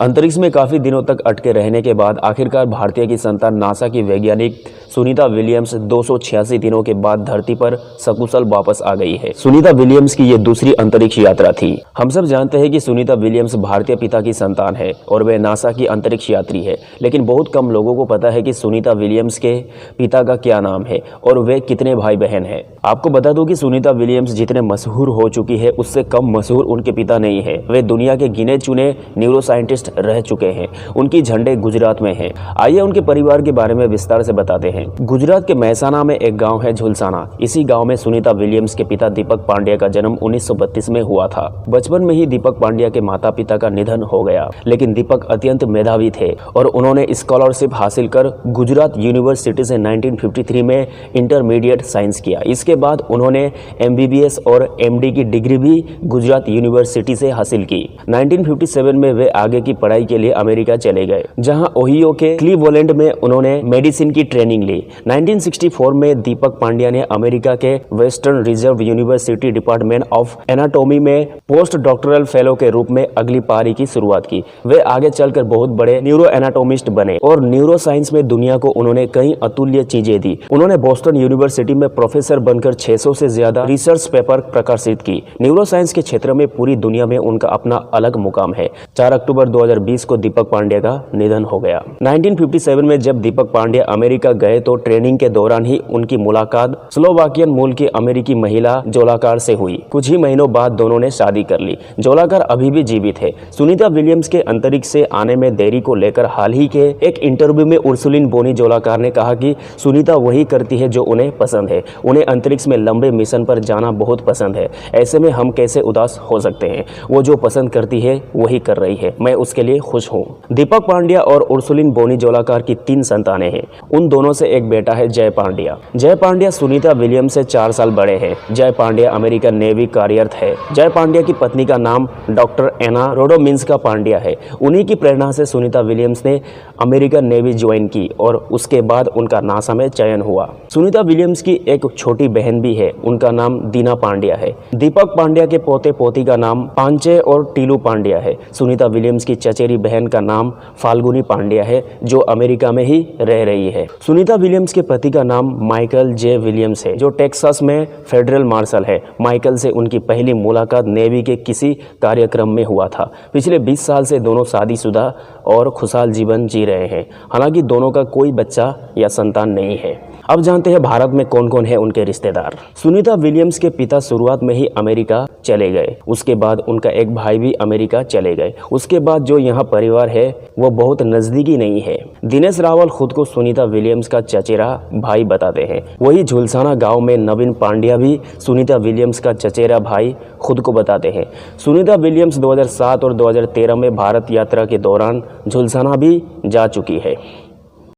अंतरिक्ष में काफी दिनों तक अटके रहने के बाद आखिरकार भारतीय की संतान नासा की वैज्ञानिक सुनीता विलियम्स 286 दिनों के बाद धरती पर सकुशल वापस आ गई है। सुनीता विलियम्स की ये दूसरी अंतरिक्ष यात्रा थी। हम सब जानते हैं कि सुनीता विलियम्स भारतीय पिता की संतान है और वे नासा की अंतरिक्ष यात्री है, लेकिन बहुत कम लोगों को पता है कि सुनीता विलियम्स के पिता का क्या नाम है और वे कितने भाई बहन हैं। आपको बता दूं कि सुनीता विलियम्स जितने मशहूर हो चुकी है उससे कम मशहूर उनके पिता नहीं है। वे दुनिया के गिने चुने न्यूरो साइंटिस्ट रह चुके हैं। उनकी झंडे गुजरात में है। आइए उनके परिवार के बारे में विस्तार से बताते हैं। गुजरात के महसाना में एक गांव है झुलसाना। इसी गांव में सुनीता विलियम्स के पिता दीपक पांड्या का जन्म 1932 में हुआ था। बचपन में ही दीपक पांड्या के माता पिता का निधन हो गया, लेकिन दीपक अत्यंत मेधावी थे और उन्होंने स्कॉलरशिप हासिल कर गुजरात यूनिवर्सिटी से 1953 में इंटरमीडिएट साइंस किया। इसके बाद उन्होंने MBBS और MD की डिग्री भी गुजरात यूनिवर्सिटी से हासिल की। 1957 में वे आगे की पढ़ाई के लिए अमेरिका चले गए, जहां ओहियो के क्लीवलैंड में उन्होंने मेडिसिन की ट्रेनिंग ली। 1964 में दीपक पांड्या ने अमेरिका के western reserve university department of anatomy में पोस्ट डॉक्टरल फेलो के रूप में अगली पारी की शुरुआत की। वे आगे चलकर बहुत बड़े न्यूरो एनाटोमिस्ट बने और न्यूरो साइंस में दुनिया को उन्होंने कई अतुल्य चीजें दी। उन्होंने बोस्टन यूनिवर्सिटी में प्रोफेसर बनकर 600 से ज्यादा रिसर्च पेपर प्रकाशित की। न्यूरो साइंस के क्षेत्र में पूरी दुनिया में उनका अपना अलग मुकाम है। 4 अक्टूबर 2020 को दीपक पांड्या का निधन हो गया। 1957 में जब दीपक पांड्या अमेरिका गए तो ट्रेनिंग के दौरान ही उनकी मुलाकात स्लोवाकियन मूल की अमेरिकी महिला जोलाकार से हुई। कुछ ही महीनों बाद दोनों ने शादी कर ली। जोलाकार अभी भी जीवित है। सुनीता विलियम्स के अंतरिक्ष से आने में देरी को लेकर हाल ही के एक इंटरव्यू में उर्सुलिन बोनी जोलाकार ने कहा कि सुनीता वही करती है जो उन्हें पसंद है। उन्हें अंतरिक्ष में लंबे मिशन पर जाना बहुत पसंद है। ऐसे में हम कैसे उदास हो सकते हैं? वो जो पसंद करती है वही कर रही है। मैं उसके लिए खुश हूँ। दीपक पांड्या और उर्सुलिन बोनी जोलाकार की 3 संतानें हैं। उन दोनों से एक बेटा है जय पांड्या। जय पांड्या सुनीता विलियम्स से 4 साल बड़े हैं। जय पांड्या अमेरिकन नेवी कार्यरत है। जय पांड्या की पत्नी का नाम डॉक्टर एना रोडोमिन्स्का पांड्या है। उन्हीं की प्रेरणा से सुनीता विलियम्स ने अमेरिकन नेवी ज्वाइन की और उसके बाद उनका नासा में चयन हुआ। सुनीता विलियम्स की एक छोटी बहन भी है। उनका नाम दीना पांड्या है। दीपक पांड्या के पोते पोती का नाम पांचे और टीलू पांड्या है। सुनीता विलियम्स की चचेरी बहन का नाम फाल्गुनी पांड्या है, जो अमेरिका में ही रह रही है। सुनीता विलियम्स के पति का नाम माइकल जे विलियम्स है, जो टेक्सास में फेडरल मार्शल है। माइकल से उनकी पहली मुलाकात नेवी के किसी कार्यक्रम में हुआ था। पिछले 20 साल से दोनों शादीशुदा और खुशहाल जीवन जी रहे हैं। हालांकि दोनों का कोई बच्चा या संतान नहीं है। अब जानते हैं भारत में कौन कौन है उनके रिश्तेदार। सुनीता विलियम्स के पिता शुरुआत में ही अमेरिका चले गए। उसके बाद उनका एक भाई भी अमेरिका चले गए। उसके बाद जो यहाँ परिवार है वो बहुत नजदीकी नहीं है। दिनेश रावल खुद को सुनीता विलियम्स का चचेरा भाई बताते हैं। वही झुलसाना गांव में नवीन पांड्या भी सुनीता विलियम्स का चचेरा भाई खुद को बताते हैं। सुनीता विलियम्स 2007 और 2013 में भारत यात्रा के दौरान झुलसाना भी जा चुकी है।